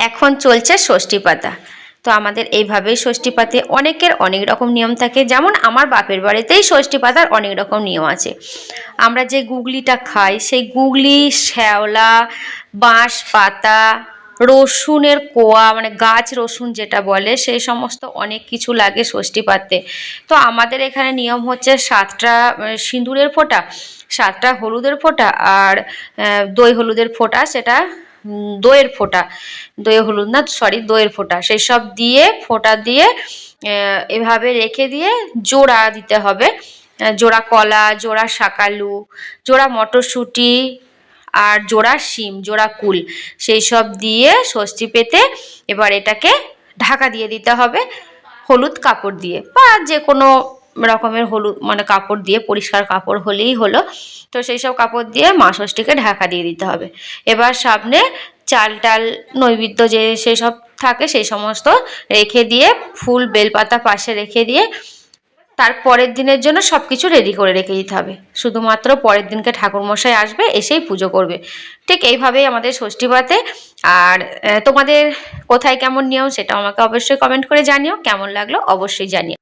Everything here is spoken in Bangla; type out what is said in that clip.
এখন চলছে ষষ্ঠী পাতা। তো আমাদের এইভাবেই ষষ্ঠী পাতে অনেকের অনেক রকম নিয়ম থাকে, যেমন আমার বাপের বাড়িতেই ষষ্ঠী পাতার অনেক রকম নিয়ম আছে। আমরা যে গুগলিটা খাই সেই গুগলি, শ্যাওলা, বাঁশ পাতা, রসুনের কোয়া মানে গাছ রসুন যেটা বলে, সেই সমস্ত অনেক কিছু লাগে ষষ্ঠী পাতে। তো আমাদের এখানে নিয়ম হচ্ছে 7টা সিঁদুরের ফোঁটা, 7টা হলুদের ফোঁটা, আর দই হলুদের ফোঁটা, সেটা দইয়ের ফোঁটা, দই হলুদ না সরি দইয়ের ফোঁটা, সেই সব দিয়ে ফোঁটা দিয়ে এভাবে রেখে দিয়ে জোড়া দিতে হবে। জোড়া কলা, জোড়া শাকালু, জোড়া মটরশুঁটি, আর জোড়া শিম, জোড়া কুল, সেই সব দিয়ে ষষ্ঠী পেতে এবার এটাকে ঢাকা দিয়ে দিতে হবে হলুদ কাপড় দিয়ে, বা যে কোনো রকমের হলুদ মানে কাপড় দিয়ে, পরিষ্কার কাপড় হলেই হলো। তো সেই সব কাপড় দিয়ে মা ষষ্ঠীকে ঢাকা দিয়ে দিতে হবে। এবার সামনে চাল টাল নৈবেদ্য যে সেসব থাকে সেই সমস্ত রেখে দিয়ে, ফুল বেলপাতা পাশে রেখে দিয়ে তার পরের দিনের জন্য সব কিছু রেডি করে রেখে দিতে হবে। শুধুমাত্র পরের দিনকে ঠাকুরমশাই আসবে, এসেই পুজো করবে। ঠিক এইভাবেই আমাদের ষষ্ঠী পাতে। আর তোমাদের কোথায় কেমন নিয়ম সেটাও আমাকে অবশ্যই কমেন্ট করে জানিও, কেমন লাগলো অবশ্যই জানিও।